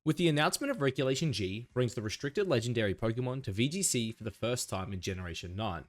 With the announcement of Regulation G brings the restricted legendary Pokemon to VGC for the first time in Generation 9.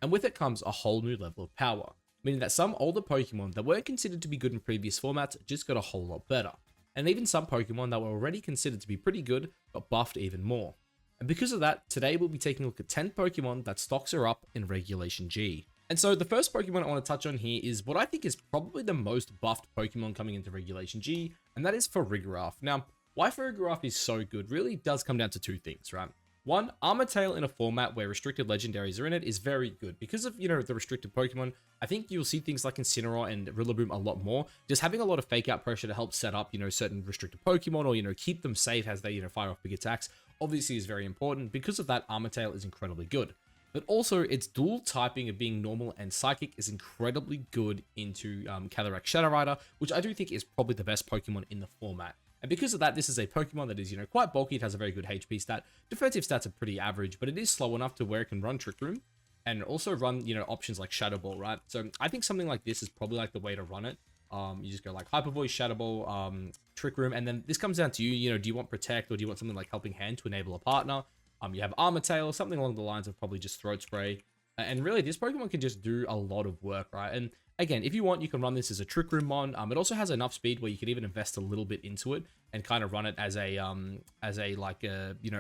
And with it comes a whole new level of power, meaning that some older Pokemon that weren't considered to be good in previous formats just got a whole lot better. And even some Pokemon that were already considered to be pretty good got buffed even more. And because of that, today we'll be taking a look at 10 Pokemon that stocks are up in Regulation G. And so the first Pokemon I want to touch on here is what I think is probably the most buffed Pokemon coming into Regulation G, and that is Farigiraf. Now, why Farigiraf is so good really does come down to two things, right? One, Armor Tail in a format where restricted legendaries are in it is very good. Because of, the restricted Pokemon, I think you'll see things like Incineroar and Rillaboom a lot more. Just having a lot of fake out pressure to help set up, certain restricted Pokemon or, keep them safe as they, fire off big attacks, obviously is very important. Because of that, Armor Tail is incredibly good. But also, its dual typing of being normal and psychic is incredibly good into Calyrex-Shadow, which I do think is probably the best Pokemon in the format. And because of that, this is a Pokemon that is, quite bulky. It has a very good HP stat. Defensive stats are pretty average, but it is slow enough to where it can run Trick Room and also run, options like Shadow Ball, right? So I think something like this is probably like the way to run it. You just go like Hyper Voice, Shadow Ball, Trick Room, and then this comes down to you. Do you want Protect or do you want something like Helping Hand to enable a partner? You have Armor Tail, something along the lines of probably just Throat Spray. And really, this Pokemon can just do a lot of work, right? And again, if you want, you can run this as a Trick Room mon. It also has enough speed where you can even invest a little bit into it and kind of run it as a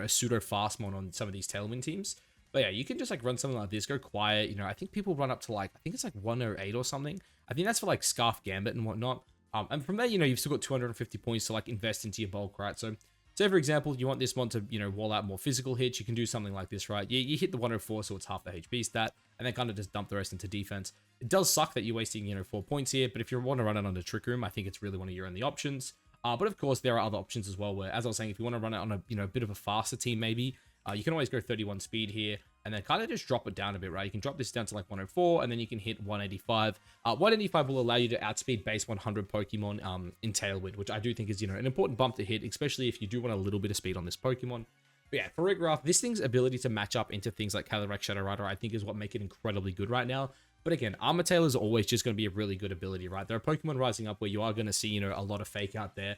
pseudo fast mon on some of these Tailwind teams. But yeah, you can just like run something like this, go quiet. I think people run up to I think it's like 108 or something. I think that's for like Scarf Gambit and whatnot. And from there, you've still got 250 points to like invest into your bulk, right? So say for example, you want this one to, wall out more physical hits, you can do something like this, right? You hit the 104, so it's half the HP stat, and then kind of just dump the rest into defense. It does suck that you're wasting, 4 points here, but if you want to run it under Trick Room, I think it's really one of your only options. But of course, there are other options as well, where, as I was saying, if you want to run it on a, bit of a faster team, maybe, you can always go 31 speed here, and then kind of just drop it down a bit, right? You can drop this down to like 104, and then you can hit 185. 185 will allow you to outspeed base 100 Pokemon in Tailwind, which I do think is, an important bump to hit, especially if you do want a little bit of speed on this Pokemon. But yeah, Farigiraf, this thing's ability to match up into things like Calyrex-Shadow, I think is what make it incredibly good right now. But again, Armor Tail is always just going to be a really good ability, right? There are Pokemon rising up where you are going to see, a lot of fake out there.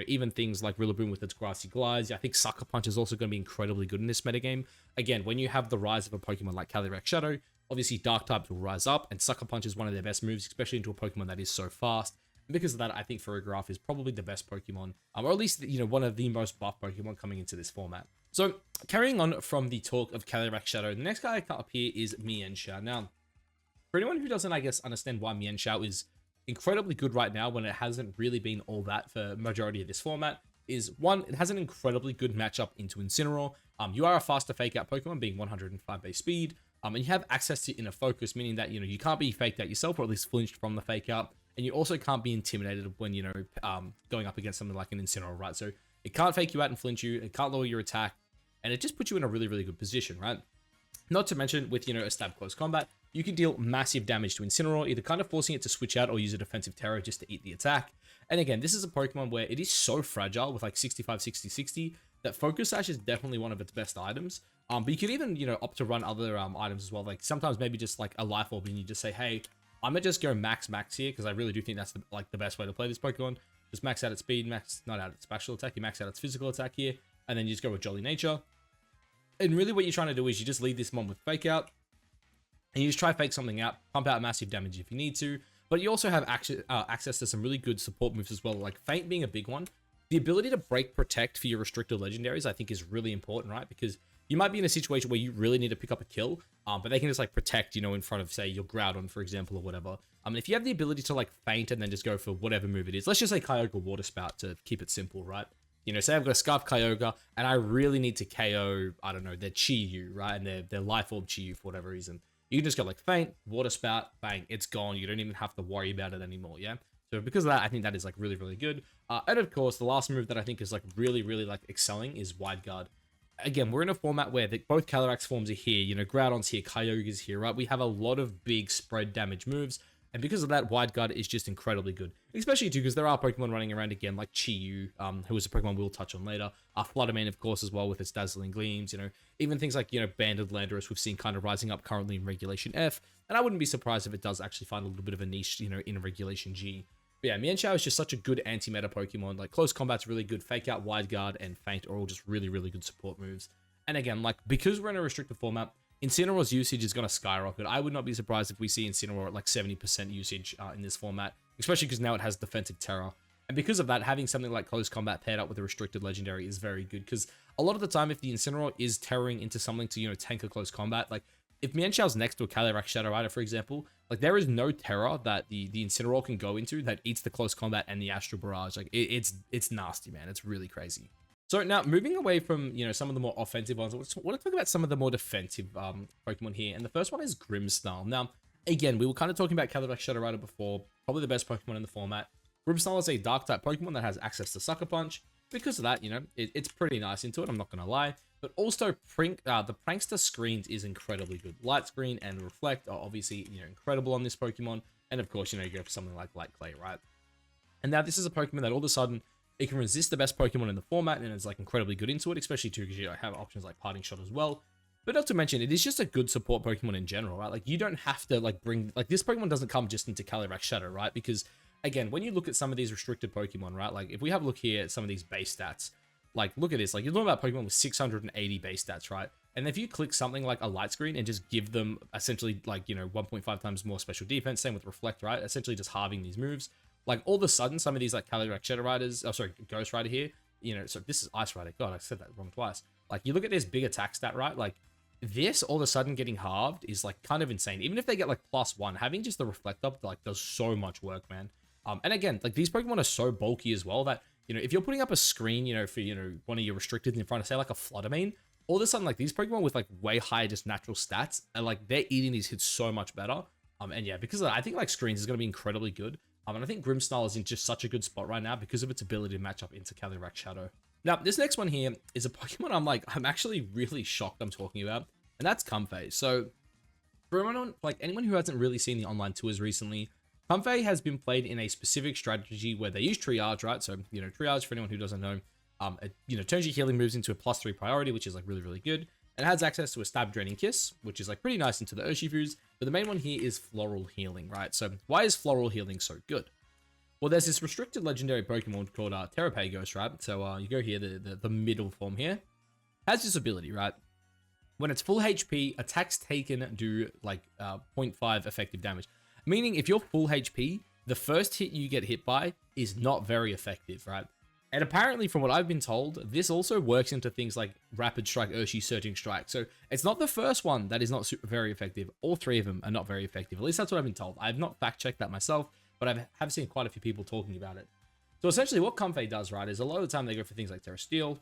Even things like Rillaboom with its Grassy Glides. I think Sucker Punch is also going to be incredibly good in this metagame. Again, when you have the rise of a Pokemon like Calyrex-Shadow, obviously Dark types will rise up, and Sucker Punch is one of their best moves, especially into a Pokemon that is so fast. And because of that, I think Farigiraf is probably the best Pokemon, or at least, one of the most buff Pokemon coming into this format. So, carrying on from the talk of Calyrex-Shadow, the next guy I cut up here is Mienshao. Now, for anyone who doesn't, I guess, understand why Mienshao is incredibly good right now when it hasn't really been all that for majority of this format, is one, it has an incredibly good matchup into Incineroar. You are a faster fake out Pokemon, being 105 base speed, and you have access to Inner Focus, meaning that, you can't be faked out yourself, or at least flinched from the fake out, and you also can't be intimidated when, going up against something like an Incineroar, right? So it can't fake you out and flinch you, it can't lower your attack, and it just puts you in a really, really good position, right? Not to mention, with, a stab close combat, you can deal massive damage to Incineroar, either kind of forcing it to switch out or use a defensive terror just to eat the attack. And again, this is a Pokemon where it is so fragile with like 65, 60, 60, that Focus Sash is definitely one of its best items. But you can even, opt to run other items as well. Like sometimes maybe just like a Life Orb and you just say, hey, I'm gonna just go max here, because I really do think that's the best way to play this Pokemon. Just max out its speed, not out its special attack, you max out its physical attack here, and then you just go with Jolly Nature. And really what you're trying to do is you just lead this mon with Fake Out, and you just try fake something out, pump out massive damage if you need to, but you also have access to some really good support moves as well, like Feint being a big one. The ability to break Protect for your restricted legendaries, I think, is really important, right? Because you might be in a situation where you really need to pick up a kill, but they can just like Protect, in front of, say, your Groudon, for example, or whatever. If you have the ability to like Feint and then just go for whatever move it is, let's just say Kyogre Water Spout to keep it simple, right? Say I've got a Scarf Kyogre and I really need to KO, I don't know, their Chi-Yu, right? And their Life Orb Chi-Yu for whatever reason. You can just go like Feint, Water Spout, bang, it's gone. You don't even have to worry about it anymore, yeah? So because of that, I think that is like really, really good. And of course, the last move that I think is like really, really like excelling is Wide Guard. Again, we're in a format where both Calyrex forms are here, Groudon's here, Kyogre's here, right? We have a lot of big spread damage moves. And because of that, Wide Guard is just incredibly good. Especially too, because there are Pokemon running around again, like Chi-Yu, who is a Pokemon we'll touch on later. Fluttermane, of course, as well, with its Dazzling Gleams, Even things like, Banded Landorus, we've seen kind of rising up currently in Regulation F. And I wouldn't be surprised if it does actually find a little bit of a niche, in Regulation G. But yeah, Mienshao is just such a good anti-meta Pokemon. Like, close combat's really good. Fake Out, Wide Guard, and Faint are all just really, really good support moves. And again, like, because we're in a restricted format, Incineroar's usage is going to skyrocket. I would not be surprised if we see Incineroar at like 70% usage in this format, especially because now it has Defensive Terror. And because of that, having something like Close Combat paired up with a restricted legendary is very good, because a lot of the time, if the Incineroar is terroring into something to, you know, tank a Close Combat, like, if Mienshao's next to a Calyrex-Shadow Rider, for example, like, there is no terror that the Incineroar can go into that eats the Close Combat and the Astral Barrage. Like, it's nasty, man. It's really crazy. So now, moving away from, you know, some of the more offensive ones, I want to talk about some of the more defensive Pokemon here. And the first one is Grimmsnarl. Now, again, we were kind of talking about Calyrex-Shadow Rider before, probably the best Pokemon in the format. Grimmsnarl is a Dark-type Pokemon that has access to Sucker Punch. Because of that, you know, it's pretty nice into it, I'm not going to lie. But also, the Prankster Screens is incredibly good. Light Screen and Reflect are obviously, you know, incredible on this Pokemon. And of course, you know, you go for something like Light Clay, right? And now this is a Pokemon that all of a sudden, it can resist the best Pokemon in the format, and it's like incredibly good into it, especially too because you have options like Parting Shot as well. But not to mention, it is just a good support Pokemon in general, right? Like, you don't have to like bring, like, this Pokemon doesn't come just into Calyrex-Shadow, right? Because again, when you look at some of these restricted Pokemon, right? Like, if we have a look here at some of these base stats, like, look at this. Like, you're talking about Pokemon with 680 base stats, right? And if you click something like a Light Screen and just give them essentially like, you know, 1.5 times more special defense, same with Reflect, right? Essentially just halving these moves. Like, all of a sudden, some of these, like, Calyrex-Shadow Riders, oh, sorry, Ghost Rider here, you know, so this is Ice Rider. God, I said that wrong twice. Like, you look at this big attack stat, right? Like, this, all of a sudden, getting halved is, like, kind of insane. Even if they get, like, +1, having just the Reflect up, like, does so much work, man. And again, like, these Pokemon are so bulky as well that, you know, if you're putting up a screen, you know, for, you know, one of your restricted in front of, say, like, a Fluttermane, all of a sudden, like, these Pokemon with, like, way higher just natural stats, and, like, they're eating these hits so much better. And yeah, because of that, I think, like, Screens is going to be incredibly good. And I think Grimmsnarl is in just such a good spot right now because of its ability to match up into Calyrex-Shadow. Now, this next one here is a Pokemon I'm actually really shocked I'm talking about, and that's Comfey. So, for anyone who hasn't really seen the online tours recently, Comfey has been played in a specific strategy where they use triage, right? So, you know, triage, for anyone who doesn't know, it, you know, turns your healing moves into a +3 priority, which is, like, really, really good. And it has access to a Stab, Draining Kiss, which is, like, pretty nice into the Urshifus. But the main one here is Floral Healing, right? So why is Floral Healing so good? Well, there's this restricted legendary Pokemon called Terrapagos, right? So you go here, the middle form here. Has this ability, right? When it's full HP, attacks taken do, like, 0.5 effective damage. Meaning, if you're full HP, the first hit you get hit by is not very effective, right? And apparently, from what I've been told, this also works into things like Rapid Strike, Urshi, Surging Strike. So it's not the first one that is not very effective. All three of them are not very effective. At least that's what I've been told. I have not fact-checked that myself, but I have seen quite a few people talking about it. So essentially, what Comfey does, right, is a lot of the time they go for things like Terra Steel.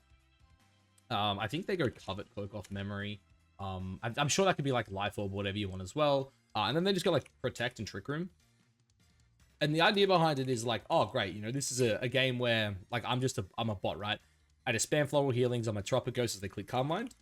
I think they go Covet Cloak off memory. I'm sure that could be like Life Orb, whatever you want as well. And then they just go like Protect and Trick Room. And the idea behind it is like, oh, great, you know, this is a game where, like, I'm a bot, right? I just spam Floral Healings on my Tropicos as they click Calm Mind.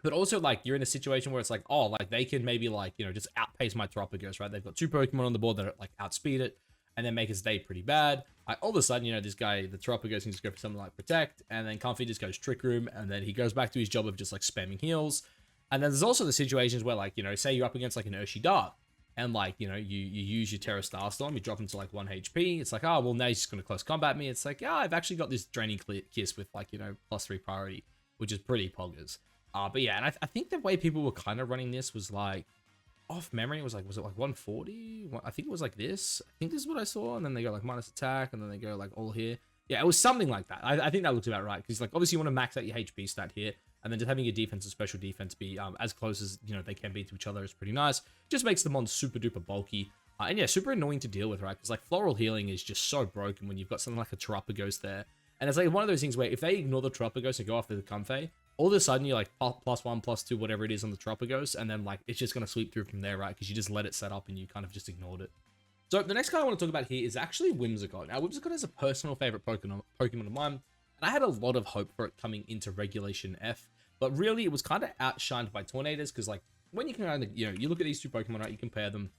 But also, like, you're in a situation where it's like, oh, like, they can maybe, like, you know, just outpace my Tropicos, right? They've got 2 Pokemon on the board that are, like, outspeed it, and then make its day pretty bad. All of a sudden, you know, this guy, the Tropicos, can just go for something like Protect, and then Comfey just goes Trick Room, and then he goes back to his job of just, like, spamming heals. And then there's also the situations where, like, you know, say you're up against, like, an Urshi Dart, and, like, you know, you use your Terra Starstorm, you drop him to, like, 1 HP. It's like, oh, well, now he's just going to close combat me. It's like, yeah, I've actually got this Draining Kiss with, like, you know, +3 priority, which is pretty poggers. But yeah, and I think the way people were kind of running this was, like, off memory, it was like 140? I think it was like this. I think this is what I saw. And then they go, like, minus attack, and then they go, like, all here. Yeah, it was something like that. I think that looks about right. Because, like, obviously you want to max out your HP stat here. And then just having your defense and special defense be as close as, you know, they can be to each other is pretty nice. Just makes the mon super duper bulky. And yeah, super annoying to deal with, right? Because, like, Floral Healing is just so broken when you've got something like a Terrapagos there. And it's like one of those things where if they ignore the Terrapagos and go after the Comfey, all of a sudden you're like +1, +2, whatever it is on the Terrapagos. And then, like, it's just going to sweep through from there, right? Because you just let it set up and you kind of just ignored it. So the next card I want to talk about here is actually Whimsicott. Now, Whimsicott is a personal favorite Pokemon of mine. And I had a lot of hope for it coming into Regulation F. But really, it was kind of outshined by Tornadus, because, like, when you can kind of, you know, you look at these two Pokemon, right, you compare them,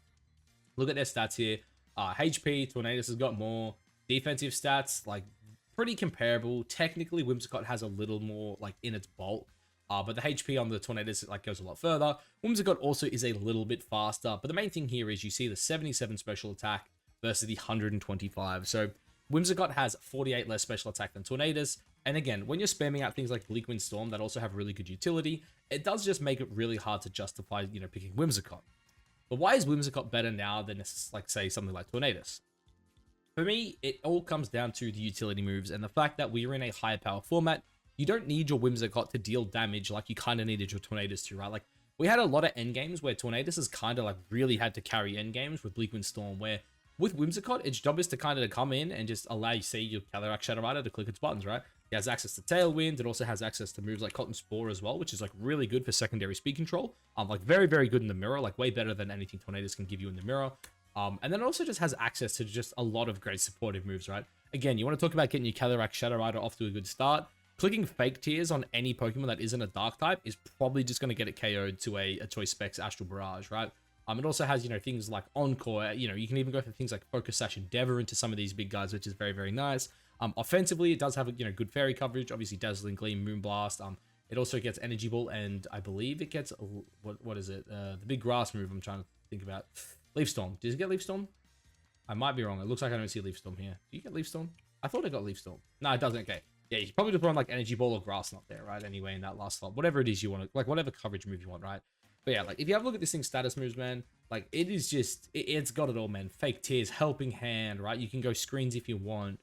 look at their stats here. HP, Tornadus has got more. Defensive stats, like, pretty comparable. Technically, Whimsicott has a little more, like, in its bulk. But the HP on the Tornadus, like, goes a lot further. Whimsicott also is a little bit faster. But the main thing here is you see the 77 special attack, versus the 125. So Whimsicott has 48 less special attack than Tornadus. And again, when you're spamming out things like Bleak Wind Storm that also have really good utility, it does just make it really hard to justify, picking Whimsicott. But why is Whimsicott better now than, like, say, something like Tornadus? For me, it all comes down to the utility moves and the fact that we are in a higher power format. You don't need your Whimsicott to deal damage like you kind of needed your Tornadus to, right? Like, we had a lot of endgames where Tornadus has kind of like really had to carry endgames with Bleak Wind Storm, where with Whimsicott, its job is to kind of come in and just allow you, see your Calyrex-Shadow to click its buttons, right? It has access to Tailwind. It also has access to moves like Cotton Spore as well, which is like really good for secondary speed control. Like very, very good in the mirror, like way better than anything Tornadus can give you in the mirror. And then it also just has access to just a lot of great supportive moves, right? Again, you want to talk about getting your Calyrex-Shadow off to a good start. Clicking Fake Tears on any Pokemon that isn't a Dark type is probably just going to get it KO'd to a Choice Specs Astral Barrage, right? It also has, things like Encore. You can even go for things like Focus Sash Endeavor into some of these big guys, which is very, very nice. Offensively, it does have, good fairy coverage. Obviously, Dazzling Gleam, Moonblast. It also gets Energy Ball, and I believe it gets, what is it? The big grass move I'm trying to think about. Leaf Storm. Does it get Leaf Storm? I might be wrong. It looks like I don't see Leaf Storm here. Do you get Leaf Storm? I thought it got Leaf Storm. No, it doesn't. Okay. Yeah, you should probably just run like Energy Ball or Grass Knot there, right? Anyway, in that last slot. Whatever it is you want to, like whatever coverage move you want, right? But yeah, like if you have a look at this thing's status moves, man, like it is just, it's got it all, man. Fake Tears, Helping Hand, right? You can go screens if you want.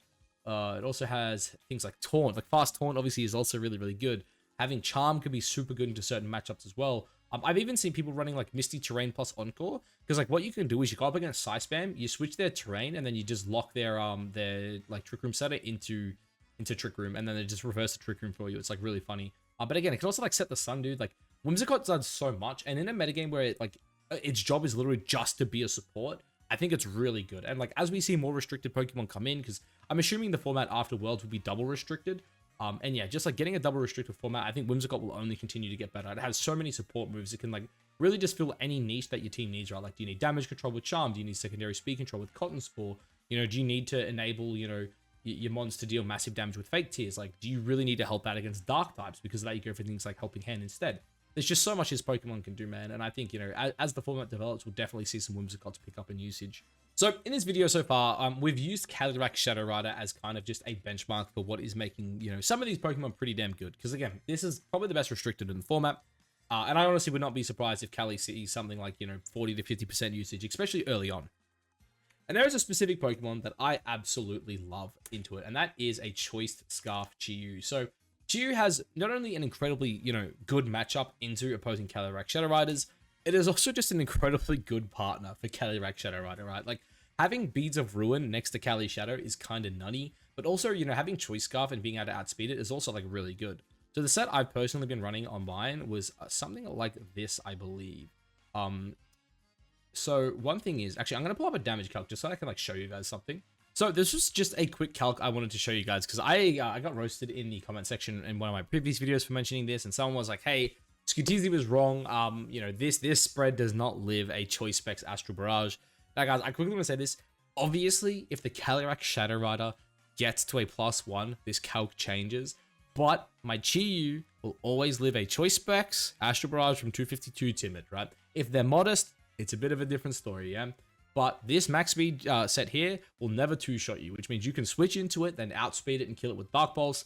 It also has things like Taunt. Like Fast Taunt obviously is also really, really good. Having Charm could be super good into certain matchups as well. I've even seen people running like Misty Terrain plus Encore, because like what you can do is you go up against Psy Spam, you switch their terrain, and then you just lock their like Trick Room setter into Trick Room, and then they just reverse the Trick Room for you. It's like really funny. But again, it can also like set the sun, dude. Like Whimsicott does so much, and in a metagame where it, like its job is literally just to be a support, I think it's really good. And like as we see more restricted Pokemon come in, because I'm assuming the format after Worlds will be double restricted. And yeah, just like getting a double restricted format, I think Whimsicott will only continue to get better. It has so many support moves. It can like really just fill any niche that your team needs, right? Like, do you need damage control with Charm? Do you need secondary speed control with Cotton Spore? Do you need to enable, your mons to deal massive damage with Fake Tears? Like, do you really need to help out against Dark types? Because of that, you go for things like Helping Hand instead. There's just so much this Pokemon can do, man. And I think, as the format develops, we'll definitely see some Whimsicotts pick up in usage. So in this video so far, we've used Calyrex-Shadow as kind of just a benchmark for what is making, some of these Pokemon pretty damn good. Because again, this is probably the best restricted in the format. And I honestly would not be surprised if Cali sees something like, 40 to 50% usage, especially early on. And there is a specific Pokemon that I absolutely love into it, and that is a Choiced Scarf Chi-Yu. So Chi-Yu has not only an incredibly, good matchup into opposing Calyrex-Shadow Riders, it is also just an incredibly good partner for Calyrex-Shadow Rider, right? Like, having Beads of Ruin next to Shadow is kind of nutty, but also, having Choice Scarf and being able to outspeed it is also, like, really good. So the set I've personally been running on mine was something like this, I believe. So one thing is, actually, I'm going to pull up a damage calc just so I can, like, show you guys something. So this was just a quick calc I wanted to show you guys, because I got roasted in the comment section in one of my previous videos for mentioning this, and someone was like, hey, Scooteasy was wrong. This spread does not live a Choice Specs Astral Barrage. Now, guys, I quickly want to say this. Obviously, if the Calyrex-Shadow Rider gets to a +1, this calc changes. But my Chi-Yu will always live a Choice Specs Astral Barrage from 252 Timid, right? If they're modest, it's a bit of a different story, yeah? But this max speed set here will never two-shot you, which means you can switch into it, then outspeed it and kill it with Dark Pulse.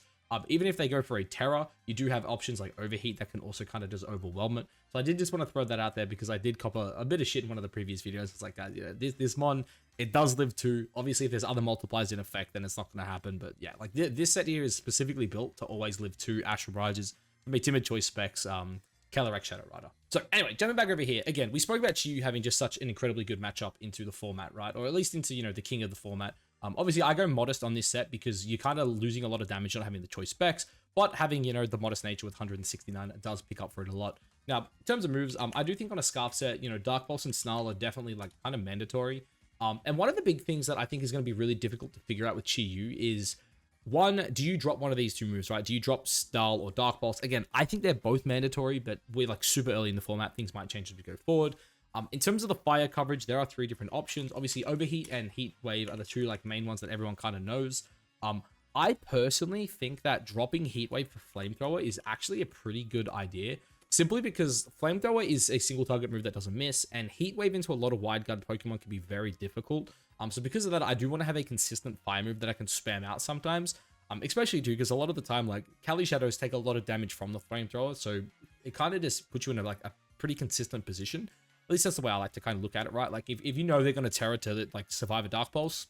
Even if they go for a Terror, you do have options like Overheat that can also kind of just overwhelm it. So I did just want to throw that out there because I did cop a bit of shit in one of the previous videos. It's like, guys, this mon, it does live too. Obviously, if there's other multipliers in effect, then it's not going to happen. But yeah, like this set here is specifically built to always live 2 Astral Barrages from a Timid Choice Specs Calyrex-Shadow Rider. So anyway, jumping back over here, again, we spoke about Chi-Yu having just such an incredibly good matchup into the format, right? Or at least into, the king of the format. Obviously, I go modest on this set because you're kind of losing a lot of damage not having the Choice Specs, but having, the modest nature with 169 does pick up for it a lot. Now, in terms of moves, I do think on a Scarf set, Dark Pulse and Snarl are definitely, like, kind of mandatory. And one of the big things that I think is going to be really difficult to figure out with Chi-Yu is, one, do you drop one of these two moves, right? Do you drop Snarl or Dark Pulse? Again, I think they're both mandatory, but we're, like, super early in the format. Things might change as we go forward. In terms of the fire coverage, there are 3 different options. Obviously, Overheat and Heat Wave are the 2 like main ones that everyone kind of knows. I personally think that dropping Heat Wave for Flamethrower is actually a pretty good idea, simply because Flamethrower is a single target move that doesn't miss, and Heat Wave into a lot of wide guard Pokemon can be very difficult. So because of that, I do want to have a consistent fire move that I can spam out sometimes. Especially too, because a lot of the time, like, Calyrex-Shadows take a lot of damage from the flamethrower, so it kind of just puts you in a pretty consistent position. At least that's the way I like to kind of look at it, right? Like, if you know they're going to Terra to, like, survive a Dark Pulse,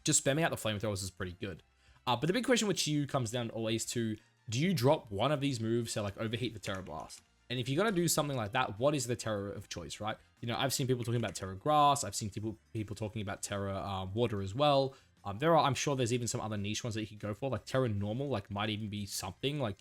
just spamming out the flamethrowers is pretty good. But the big question with you comes down always to, do you drop one of these moves to, like, overheat the Terra Blast? And if you're going to do something like that, what is the Terra of choice, right? You know, I've seen people talking about Terra Grass. I've seen people talking about Terra Water as well. I'm sure there's even some other niche ones that you could go for, like Terra Normal, like, might even be something. Like,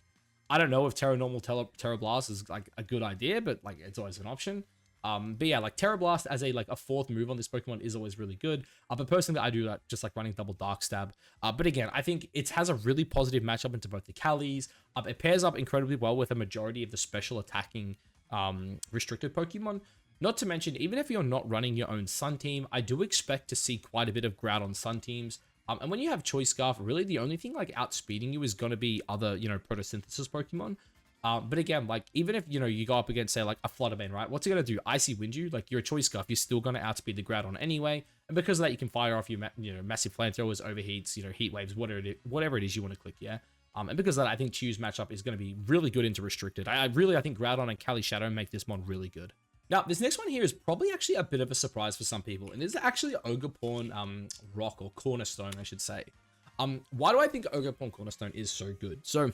I don't know if Terra Normal Terra Blast is, like, a good idea, but, like, it's always an option. But yeah, like, Terra Blast as a, like, a fourth move on this Pokemon is always really good. But personally, I do that just, like, running double Dark Stab. But again, I think it has a really positive matchup into both the Callies. It pairs up incredibly well with a majority of the special attacking restricted Pokemon. Not to mention, even if you're not running your own Sun team, I do expect to see quite a bit of Groudon Sun teams. And when you have Choice Scarf, really the only thing, like, outspeeding you is going to be other, you know, Photosynthesis Pokemon. But again, like, even if, you know, you go up against, say, like, a Fluttermane, right? What's it going to do? Icy Wind you? Like, you're a Choice Scarf, you're still going to outspeed the Groudon anyway. And because of that, you can fire off your, you know, massive flamethrowers, overheats, you know, heat waves, whatever it is you want to click, yeah? And because of that, I think Chew's matchup is going to be really good into Restricted. I think Groudon and Calyrex-Shadow make this mon really good. Now, this next one here is probably actually a bit of a surprise for some people, and it's actually Ogerpon Rock, or Cornerstone, I should say. Why do I think Ogerpon Cornerstone is so good? So,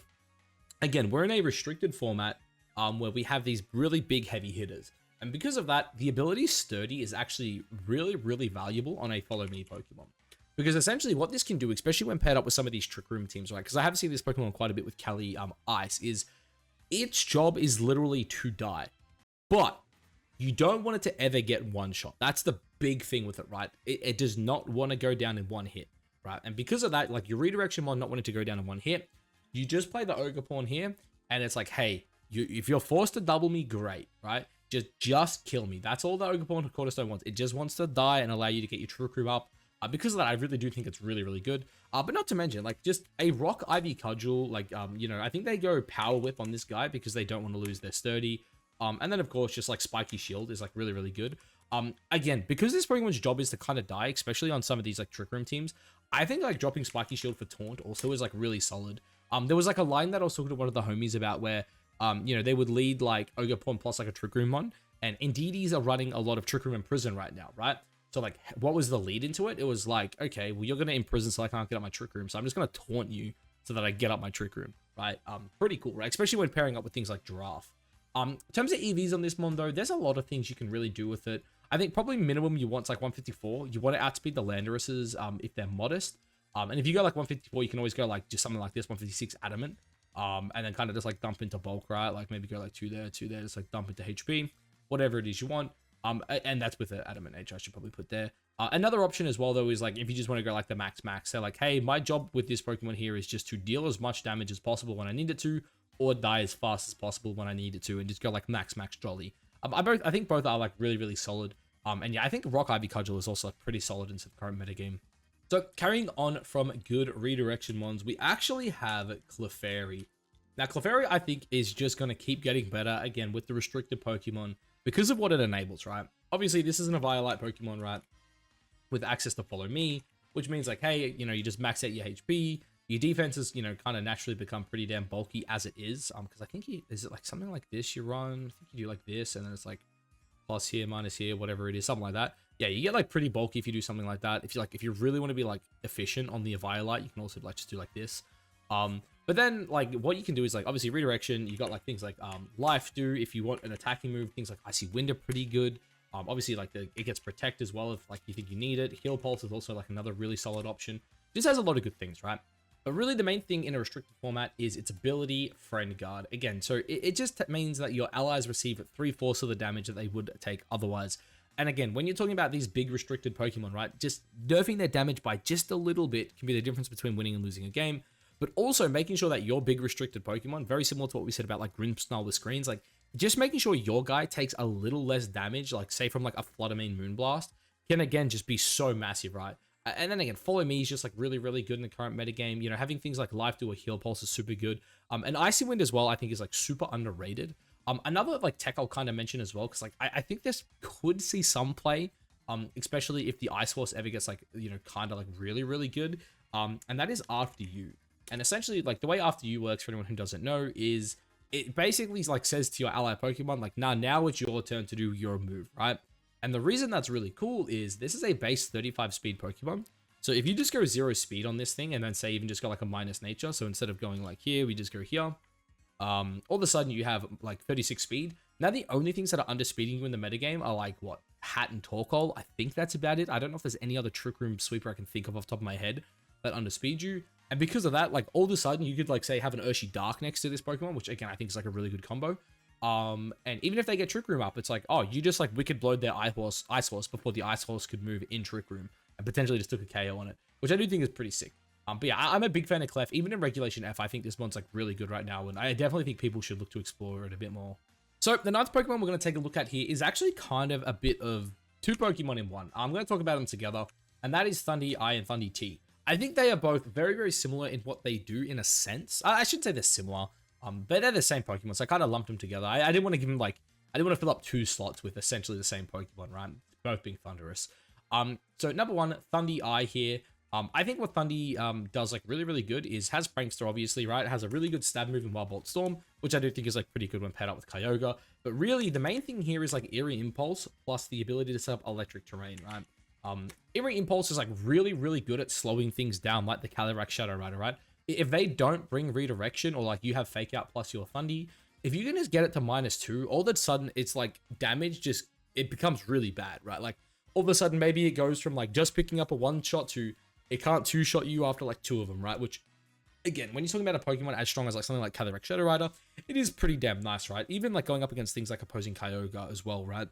again, we're in a restricted format where we have these really big heavy hitters. And because of that, the ability Sturdy is actually really, really valuable on a Follow Me Pokemon. Because essentially what this can do, especially when paired up with some of these Trick Room teams, right? Because I have seen this Pokemon quite a bit with Calyrex-Ice, is its job is literally to die. But you don't want it to ever get one shot. That's the big thing with it, right? It does not want to go down in one hit, right? And because of that, like, your redirection mod not wanting to go down in one hit, you just play the Ogerpon here, and it's like, hey, if you're forced to double me, great, right? Just kill me. That's all the Ogerpon Cornerstone wants. It just wants to die and allow you to get your Trick Room up. Because of that, I really do think it's really, really good. But not to mention, like, just a Rock Ivy Cudgel, like, you know, I think they go Power Whip on this guy because they don't want to lose their Sturdy. And then, of course, just, like, Spiky Shield is, like, really, really good. Again, because this Pokemon's job is to kind of die, especially on some of these, like, Trick Room teams, I think, like, dropping Spiky Shield for Taunt also is, like, really solid. There was, like, a line that I was talking to one of the homies about where, you know, they would lead, like, Ogerpon plus, like, a Trick Room on, and Indeedees are running a lot of Trick Room in Prison right now, right? So, like, what was the lead into it? It was like, okay, well, you're going to imprison so I can't get up my Trick Room, so I'm just going to taunt you so that I get up my Trick Room, right? Pretty cool, right? Especially when pairing up with things like Giraffe. In terms of EVs on this mon, though, there's a lot of things you can really do with it. I think probably minimum you want like 154. You want to outspeed the Landuruses if they're modest. And if you go like 154, you can always go like just something like this, 156 Adamant. And then kind of just like dump into bulk, right? Like maybe go like 2 there, just like dump into HP, whatever it is you want. And that's with the Adamant H I should probably put there. Another option as well, though, is like if you just want to go like the max, say like, hey, my job with this Pokemon here is just to deal as much damage as possible when I need it to, or die as fast as possible when I need it to, and just go like max Jolly. I think both are like really, really solid. And yeah, I think Rock Ivy Cudgel is also like, pretty solid into the current metagame. So carrying on from good redirection ones, we actually have Clefairy. Now, Clefairy, I think, is just going to keep getting better, again, with the restricted Pokemon, because of what it enables, right? Obviously, this isn't a Violite Pokemon, right? With access to Follow Me, which means, like, hey, you know, you just max out your HP, your defenses, you know, kind of naturally become pretty damn bulky as it is. Because I think, is it like something like this you run? I think you do like this, and then it's like plus here, minus here, whatever it is, something like that. Yeah, you get like pretty bulky if you do something like that. If you really want to be like efficient on the Violite, you can also like just do like this. But then like what you can do is like obviously redirection. You got like things like Life Do if you want an attacking move. Things like Icy Wind are pretty good. Obviously like it gets Protect as well if like you think you need it. Heal Pulse is also like another really solid option. This has a lot of good things, right? But really the main thing in a restricted format is its ability Friend Guard. Again, so it just means that your allies receive 3/4 of the damage that they would take otherwise. And again, when you're talking about these big restricted Pokemon, right, just nerfing their damage by just a little bit can be the difference between winning and losing a game. But also making sure that your big restricted Pokemon, very similar to what we said about like Grimmsnarl with screens, like just making sure your guy takes a little less damage, like say from like a Fluttermane Moonblast, can again just be so massive, right? And then again, Follow Me is just like really, really good in the current metagame. You know, having things like Life Do or Heal Pulse is super good. And Icy Wind as well, I think is like super underrated. Another like tech I'll kind of mention as well, because like I think this could see some play especially if the Ice Force ever gets like, you know, kind of like really, really good. And that is After You. And essentially, like, the way After You works, for anyone who doesn't know, is it basically like says to your ally Pokemon, like, nah, now it's your turn to do your move, right? And the reason that's really cool is this is a base 35 speed Pokemon. So if you just go 0 speed on this thing and then say even just got like a minus nature, so instead of going like here, we just go here, all of a sudden you have like 36 speed. Now the only things that are underspeeding you in the metagame are like what? Hat and Torkoal. I think that's about it. I don't know if there's any other Trick Room sweeper I can think of off the top of my head that underspeed you. And because of that, like all of a sudden you could like say have an Urshi Dark next to this Pokemon, which again I think is like a really good combo. And even if they get Trick Room up, it's like, oh, you just like Wicked Blowed their Ice Horse before the Ice Horse could move in Trick Room and potentially just took a KO on it, which I do think is pretty sick. But yeah, I'm a big fan of Clef. Even in Regulation F, I think this one's like really good right now, and I definitely think people should look to explore it a bit more. So the ninth Pokemon we're going to take a look at here is actually kind of a bit of two Pokemon in one. I'm going to talk about them together, and that is Thundee and Thundee T. I think they are both very, very similar in what they do in a sense. I should say they're similar, but they're the same Pokemon, so I kind of lumped them together. I didn't want to give them like, I didn't want to fill up two slots with essentially the same Pokemon, right? Both being Thundurus. So number one, Thundee here. I think what Thundee does like really, really good is has Prankster, obviously, right? It has a really good stab move in Wild Bolt Storm, which I do think is like pretty good when paired up with Kyogre. But really, the main thing here is like Eerie Impulse plus the ability to set up electric terrain, right? Eerie Impulse is like really, really good at slowing things down, like the Calyrex-Shadow Rider, right? If they don't bring redirection or like you have Fake Out plus your Thundee, if you can just get it to -2, all of a sudden it's like damage just, it becomes really bad, right? Like all of a sudden maybe it goes from like just picking up a one shot to it can't two-shot you after like two of them, right? Which, again, when you're talking about a Pokemon as strong as like something like Calyrex-Shadow Rider, it is pretty damn nice, right? Even like going up against things like opposing Kyogre as well, right?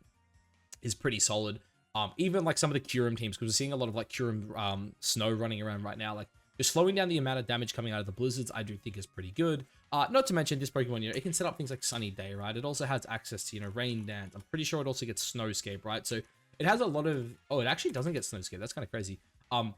Is pretty solid. Even like some of the Kyurem teams, because we're seeing a lot of like Kyurem Snow running around right now, like just slowing down the amount of damage coming out of the blizzards, I do think is pretty good. Not to mention this Pokemon, you know, it can set up things like Sunny Day, right? It also has access to, you know, Rain Dance. I'm pretty sure it also gets Snowscape, right? So it has a lot of, oh, it actually doesn't get Snowscape. That's kind of crazy.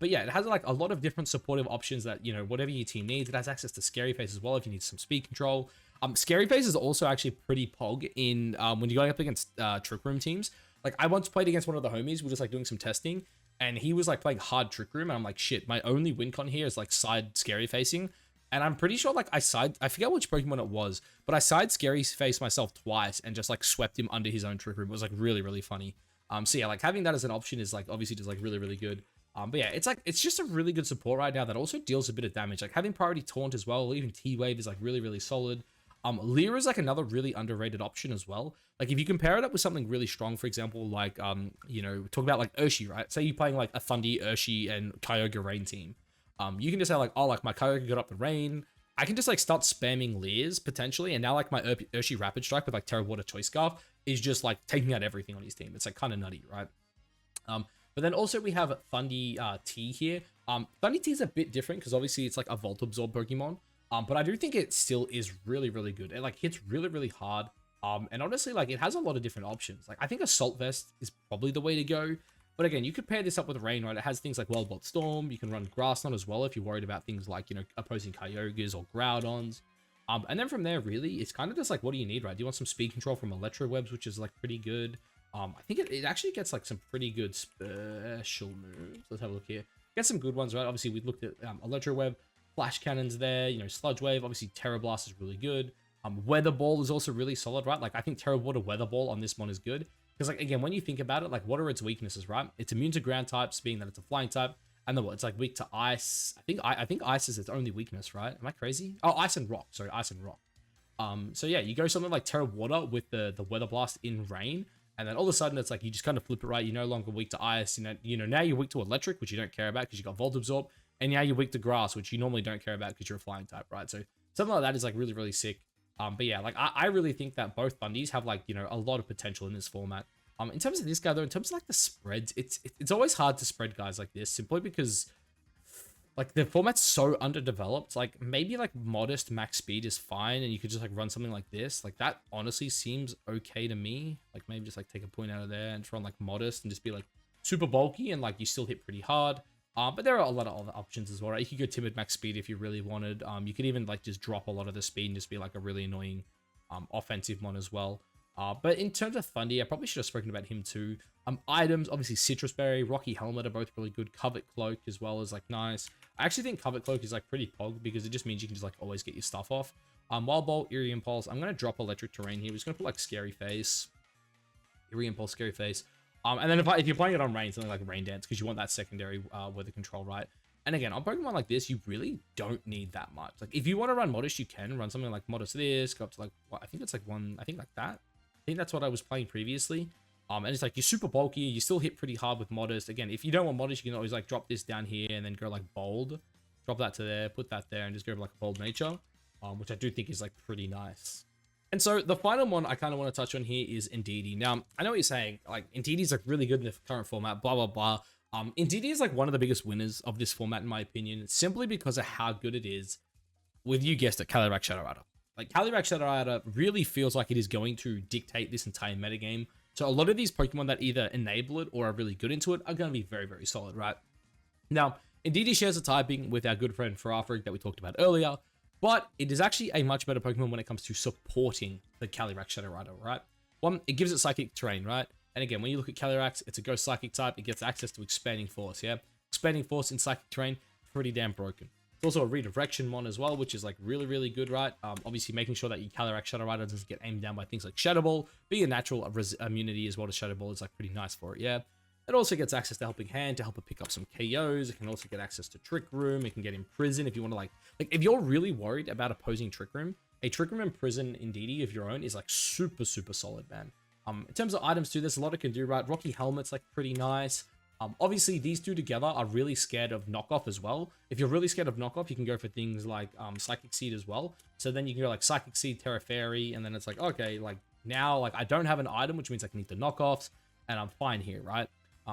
But yeah, it has like a lot of different supportive options that, you know, whatever your team needs. It has access to Scary Face as well if you need some speed control. Scary Face is also actually pretty pog in when you're going up against Trick Room teams. Like I once played against one of the homies, we were just like doing some testing, and he was like playing hard Trick Room, and I'm like, shit, my only win con here is like side Scary Facing. And I'm pretty sure like I forget which Pokemon it was, but I side Scary Face myself twice and just like swept him under his own Trick Room. It was like really, really funny. So yeah, like having that as an option is like obviously just like really, really good. But yeah, it's just a really good support right now that also deals a bit of damage. Like having Priority Taunt as well, or even T-Wave is like really, really solid. Leer is like another really underrated option as well. Like if you compare it up with something really strong, for example, like, you know, talk about like Urshi, right? Say you're playing like a Thundee, Urshi, and Kyogre Rain team. You can just say like, oh, like my Kyogre got up in Rain. I can just like start spamming Leers potentially. And now like my Urshi Rapid Strike with like Terra Water Choice Scarf is just like taking out everything on his team. It's like kind of nutty, right? But then also we have Thundee T here. Thundee T is a bit different because obviously it's like a Volt Absorb Pokemon. But I do think it still is really, really good. It like hits really, really hard. And honestly, like it has a lot of different options. Like I think Assault Vest is probably the way to go. But again, you could pair this up with Rain, right? It has things like Wild Bolt Storm. You can run Grass Knot as well if you're worried about things like, you know, opposing Kyogres or Groudons. And then from there, really, it's kind of just like, what do you need, right? Do you want some speed control from Electro Webs, which is like pretty good. I think it actually gets like some pretty good special moves. Let's have a look here. Get some good ones, right? Obviously, we looked at Electro Web, Flash Cannons there, you know, Sludge Wave. Obviously, Terra Blast is really good. Weather Ball is also really solid, right? Like, I think Terra Water Weather Ball on this one is good. Because, like, again, when you think about it, like, what are its weaknesses, right? It's immune to ground types, being that it's a flying type. And then what? It's, like, weak to ice. I think ice is its only weakness, right? Am I crazy? Oh, ice and rock. Sorry, ice and rock. So, yeah, you go something like Terra Water with the Weather Blast in Rain. And then all of a sudden, it's like you just kind of flip it right. You're no longer weak to ice. You know, now you're weak to electric, which you don't care about because you got Volt Absorb. And now you're weak to grass, which you normally don't care about because you're a flying type, right? So something like that is like really, really sick. But yeah, like I really think that both Thundees have like, you know, a lot of potential in this format. In terms of this guy though, in terms of like the spreads, it's always hard to spread guys like this simply because like the format's so underdeveloped. Like maybe like modest max speed is fine and you could just like run something like this. Like that honestly seems okay to me. Like maybe just like take a point out of there and just run like modest and just be like super bulky and like you still hit pretty hard. But there are a lot of other options as well, right? You could go timid max speed if you really wanted. You could even like just drop a lot of the speed and just be like a really annoying offensive one as well. But in terms of Thundy, I probably should have spoken about him too. Items, obviously Citrus Berry, Rocky Helmet are both really good. Covet Cloak as well is like nice. I actually think Covet Cloak is like pretty pog because it just means you can just like always get your stuff off. Wild Bolt, Eerie Impulse. I'm going to drop Electric Terrain here. We're just going to put like Scary Face. Eerie Impulse, Scary Face. And then if you're playing it on rain, something like Rain Dance, because you want that secondary weather control, right? And again, on Pokemon like this, you really don't need that much. Like, if you want to run Modest, you can run something like Modest this, go up to like, what, I think it's like one, I think like that. I think that's what I was playing previously. And it's like, you're super bulky, you still hit pretty hard with Modest. Again, if you don't want Modest, you can always like drop this down here and then go like Bold. Drop that to there, put that there, and just go for like a Bold Nature, which I do think is like pretty nice. And so the final one I kind of want to touch on here is Indeedee. Now, I know what you're saying, like Indeedee is like really good in the current format, blah, blah, blah. Indeedee is like one of the biggest winners of this format, in my opinion, simply because of how good it is with, you guessed it, Calyrex-Shadow Rider. Like, Calyrex-Shadow Rider really feels like it is going to dictate this entire metagame. So a lot of these Pokemon that either enable it or are really good into it are going to be very, very solid, right? Now, Indeedee shares a typing with our good friend Farigiraf that we talked about earlier, but it is actually a much better Pokemon when it comes to supporting the Calyrex-Shadow Rider, right? One, it gives it Psychic Terrain, right? And again, when you look at Calyrex, it's a Ghost Psychic type. It gets access to Expanding Force, yeah? Expanding Force in Psychic Terrain, pretty damn broken. It's also a Redirection Mon as well, which is like really, really good, right? Obviously, making sure that your Calyrex-Shadow Rider doesn't get aimed down by things like Shadow Ball. Being a natural immunity as well to Shadow Ball is like pretty nice for it, yeah? It also gets access to Helping Hand to help it pick up some KOs. It can also get access to Trick Room. It can get Imprison if you want to like if you're really worried about opposing Trick Room, a Trick Room Imprison Indeedee of your own is like super, super solid, man. In terms of items too, there's a lot it can do, right? Rocky Helmet's like pretty nice. Obviously, these two together are really scared of knockoff as well. If you're really scared of knockoff, you can go for things like Psychic Seed as well. So then you can go like Psychic Seed, Terra Fairy, and then it's like, okay, like now like I don't have an item, which means I can eat the knockoffs, and I'm fine here, right?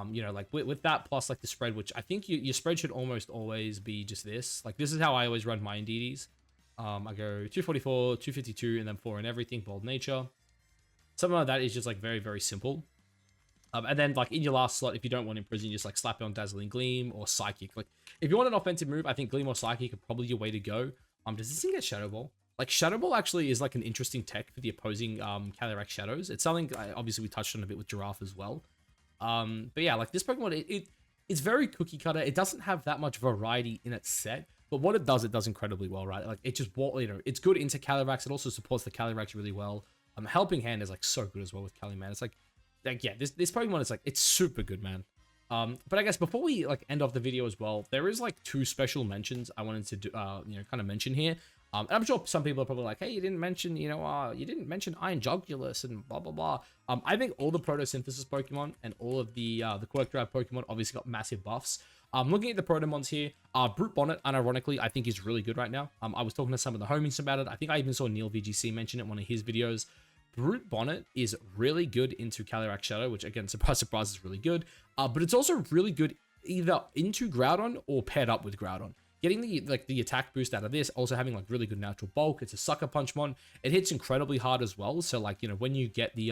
You know, like with that plus like the spread, which I think your spread should almost always be just this. Like, this is how I always run my Indeedees. I go 244, 252, and then 4 in everything, Bold Nature. Something like that is just like very, very simple. And then like in your last slot, if you don't want Imprison, you just like slap it on Dazzling Gleam or Psychic. Like, if you want an offensive move, I think Gleam or Psychic are probably your way to go. Does this thing get Shadow Ball? Like, Shadow Ball actually is like an interesting tech for the opposing Calyrex Shadows. It's something obviously we touched on a bit with Giraffe as well. But yeah, like this Pokemon, it's very cookie cutter. It doesn't have that much variety in its set, but what it does incredibly well, right? Like, it just, you know, it's good into Calyrex. It also supports the Calyrex really well. Helping Hand is like so good as well with Cali, man. It's like yeah, this Pokemon is like, it's super good, man. But I guess before we like end off the video as well, there is like 2 special mentions I wanted to do, you know, kind of mention here. And I'm sure some people are probably like, hey, you didn't mention, you know, you didn't mention Iron Jogulus and blah, blah, blah. I think all the Photosynthesis Pokemon and all of the Quirk Drive Pokemon obviously got massive buffs. Looking at the Protomons here, Brute Bonnet, unironically, I think is really good right now. I was talking to some of the homies about it. I think I even saw Neil VGC mention it in one of his videos. Brute Bonnet is really good into Calyrex-Shadow, which again, surprise, surprise, is really good. But it's also really good either into Groudon or paired up with Groudon. Getting the attack boost out of this, also having like really good natural bulk. It's a Sucker Punch Mon. It hits incredibly hard as well. So like, you know, when you get the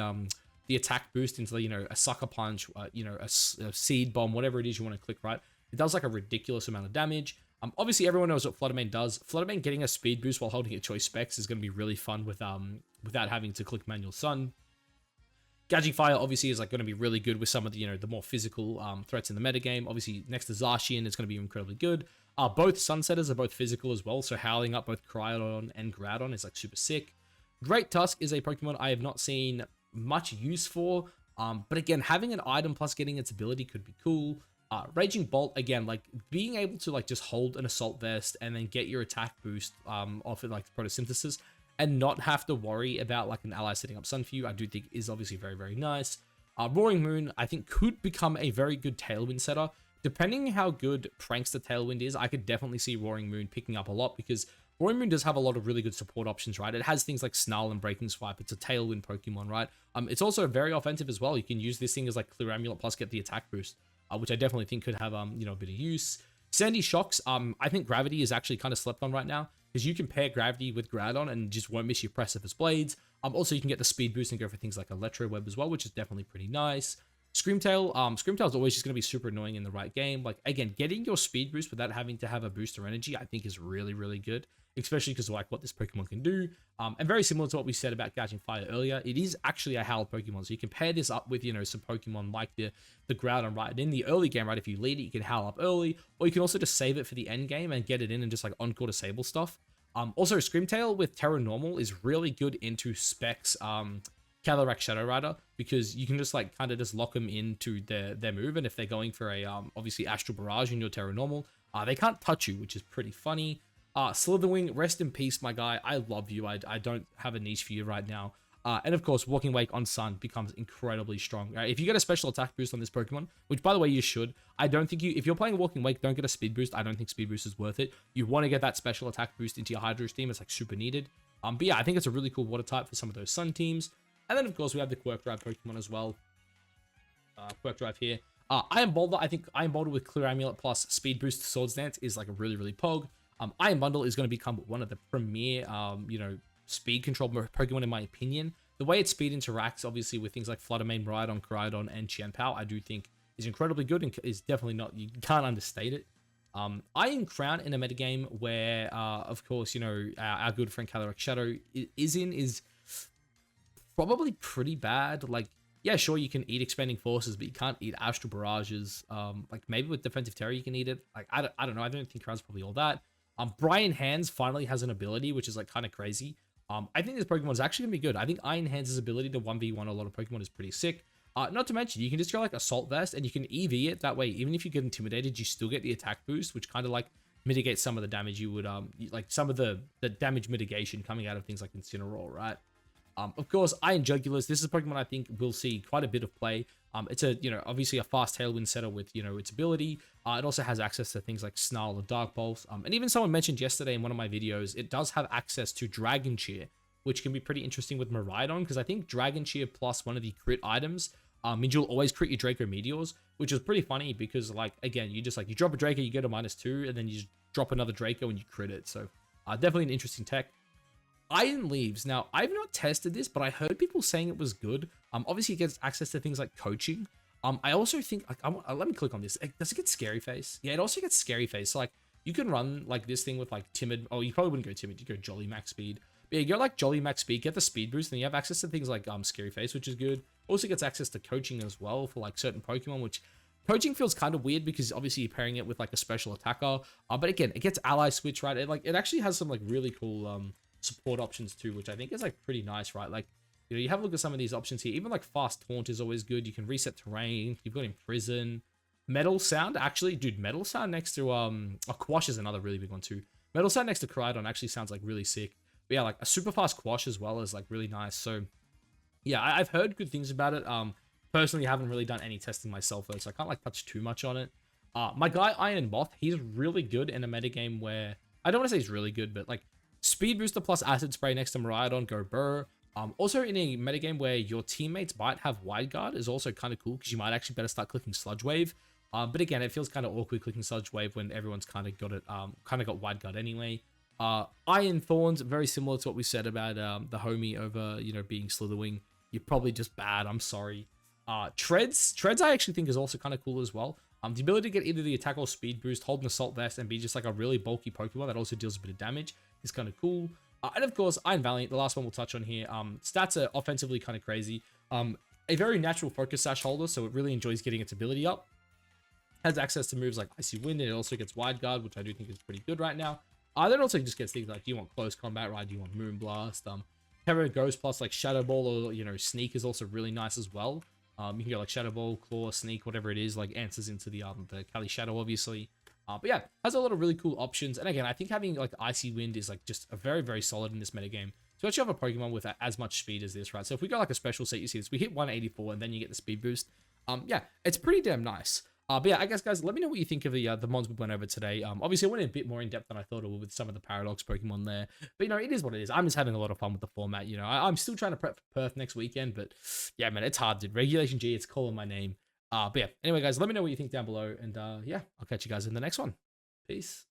attack boost into the, you know, a Sucker Punch, you know, a Seed Bomb, whatever it is you want to click, right? It does like a ridiculous amount of damage. Obviously everyone knows what Fluttermane does. Fluttermane getting a speed boost while holding a choice specs is going to be really fun with without having to click Manual Sun. Gadget Fire obviously is like going to be really good with some of the, you know, the more physical threats in the metagame. Obviously next to Zacian, it's going to be incredibly good. Both Sunsetters are both physical as well, so howling up both Cryogon and Groudon is like super sick. Great Tusk is a Pokemon I have not seen much use for, but again, having an item plus getting its ability could be cool. Raging Bolt, again, like being able to like just hold an Assault Vest and then get your attack boost off of like Photosynthesis and not have to worry about like an ally setting up Sun for you, I do think is obviously very, very nice. Roaring Moon, I think could become a very good Tailwind setter. Depending how good Prankster Tailwind is, I could definitely see Roaring Moon picking up a lot because Roaring Moon does have a lot of really good support options, right? It has things like Snarl and Breaking Swipe. It's a Tailwind Pokemon, right? It's also very offensive as well. You can use this thing as like Clear Amulet plus get the attack boost, which I definitely think could have, you know, a bit of use. Sandy Shocks, I think Gravity is actually kind of slept on right now because you can pair Gravity with Groudon and just won't miss your Precipice Blades. Also, you can get the speed boost and go for things like Electro Web as well, which is definitely pretty nice. Screamtail is always just going to be super annoying in the right game. Like, again, getting your speed boost without having to have a booster energy, I think is really, really good, especially because of like what this Pokemon can do. And very similar to what we said about catching fire earlier, it is actually a Howl Pokemon. So you can pair this up with, you know, some Pokemon like the Groudon, right? And in the early game, right, if you lead it, you can Howl up early, or you can also just save it for the end game and get it in and just like Encore Disable stuff. Also, Screamtail with Terra Normal is really good into Specs, Calyrex-Shadow Rider, because you can just like kind of just lock them into their move, and if they're going for a obviously Astral Barrage in your Terra Normal, they can't touch you, which is pretty funny. Slitherwing, rest in peace, my guy. I love you. I don't have a niche for you right now. And of course, Walking Wake on Sun becomes incredibly strong. If you get a special attack boost on this Pokemon, which by the way you should, I don't think if you're playing Walking Wake, don't get a speed boost. I don't think speed boost is worth it. You want to get that special attack boost into your Hydro team. It's like super needed. But yeah, I think it's a really cool water type for some of those Sun teams. And then of course we have the Quirk Drive Pokemon as well. Quirk Drive here. Iron Boulder, I think Iron Boulder with Clear Amulet plus Speed Boost Swords Dance is like a really, really pog. Iron Bundle is going to become one of the premier, you know, speed control Pokemon in my opinion. The way its speed interacts, obviously, with things like Fluttermane, Rhydon, Koraidon, and Chien-Pao, I do think is incredibly good and is definitely not, you can't understate it. Iron Crown in a metagame where, of course, you know, our good friend Calyrex-Shadow is probably pretty bad. Like, yeah, sure, you can eat Expanding Forces, but you can't eat Astral Barrages. Like, maybe with Defensive Terror you can eat it. Like, I don't know. I don't think Crown's probably all that. Brian Hands finally has an ability, which is, like, kind of crazy. I think this Pokemon is actually going to be good. I think Iron Hands' ability to 1v1 a lot of Pokemon is pretty sick. Not to mention, you can just go, like, Assault Vest, and you can EV it. That way, even if you get intimidated, you still get the attack boost, which kind of, like, mitigates some of the damage you would, like, some of the damage mitigation coming out of things like Incineroar, right? Of course, Iron Jugulus, this is a Pokemon I think will see quite a bit of play. It's a, you know, obviously a fast Tailwind setter with, you know, its ability. It also has access to things like Snarl or Dark Pulse. And even someone mentioned yesterday in one of my videos, it does have access to Dragon Cheer, which can be pretty interesting with Miraidon, because I think Dragon Cheer plus one of the crit items means you'll always crit your Draco Meteors, which is pretty funny because, like, again, you just, like, you drop a Draco, you get a -2, and then you just drop another Draco and you crit it. So definitely an interesting tech. Iron Leaves. Now, I've not tested this, but I heard people saying it was good. Obviously, it gets access to things like coaching. I also think, like, let me click on this. Does it get Scary Face? Yeah, it also gets Scary Face. So, like, you can run, like, this thing with, like, Timid. Oh, you probably wouldn't go Timid. You go Jolly Max Speed. But yeah, you go, like, Jolly Max Speed, get the Speed Boost, and you have access to things like Scary Face, which is good. Also gets access to coaching as well for, like, certain Pokemon, which coaching feels kind of weird because obviously you're pairing it with, like, a special attacker. But again, it gets Ally Switch, right? It actually has some, like, really cool, support options too, which I think is, like, pretty nice, right? Like, you know, you have a look at some of these options here. Even, like, Fast Taunt is always good. You can reset terrain. You've got Imprison. Metal Sound, actually, dude, Metal Sound next to, Quash is another really big one too. Metal Sound next to Koraidon actually sounds, like, really sick. But yeah, like, a super fast Quash as well is, like, really nice. So yeah, I've heard good things about it. Personally, I haven't really done any testing myself though, so I can't, like, touch too much on it. My guy, Iron Moth, he's really good in a metagame where, I don't want to say he's really good, but, like, Speed Booster plus Acid Spray next to Miraidon, go burr. Also in a metagame where your teammates might have Wide Guard is also kind of cool, because you might actually better start clicking Sludge Wave. But again, it feels kind of awkward clicking Sludge Wave when everyone's kind of got it, kind of got Wide Guard anyway. Iron Thorns, very similar to what we said about the homie over, you know, being Slitherwing. You're probably just bad, I'm sorry. Treads I actually think is also kind of cool as well. The ability to get either the attack or speed boost, hold an Assault Vest, and be just, like, a really bulky Pokemon that also deals a bit of damage is kind of cool. And of course, Iron Valiant, the last one we'll touch on here. Stats are offensively kind of crazy. A very natural Focus Sash holder, so it really enjoys getting its ability up. Has access to moves like Icy Wind, and it also gets Wide Guard, which I do think is pretty good right now. Then also just gets things like, do you want Close Combat, right? Do you want Moonblast? Terra Ghost plus, like, Shadow Ball or, you know, Sneak is also really nice as well. You can go, like, Shadow Ball, Claw, Sneak, whatever it is, like, answers into the Cali Shadow, obviously. But yeah, has a lot of really cool options. And again, I think having, like, Icy Wind is, like, just a very, very solid in this metagame. So actually have a Pokemon with as much speed as this, right? So if we got, like, a special set, you see this, we hit 184 and then you get the speed boost. Yeah, it's pretty damn nice. But yeah, I guess, guys, let me know what you think of the mons we went over today. Obviously, I went a bit more in depth than I thought it would with some of the Paradox Pokemon there. But, you know, it is what it is. I'm just having a lot of fun with the format, you know. I'm still trying to prep for Perth next weekend, but yeah, man, it's hard, dude. Regulation G, it's calling my name. But yeah, anyway, guys, let me know what you think down below. And yeah, I'll catch you guys in the next one. Peace.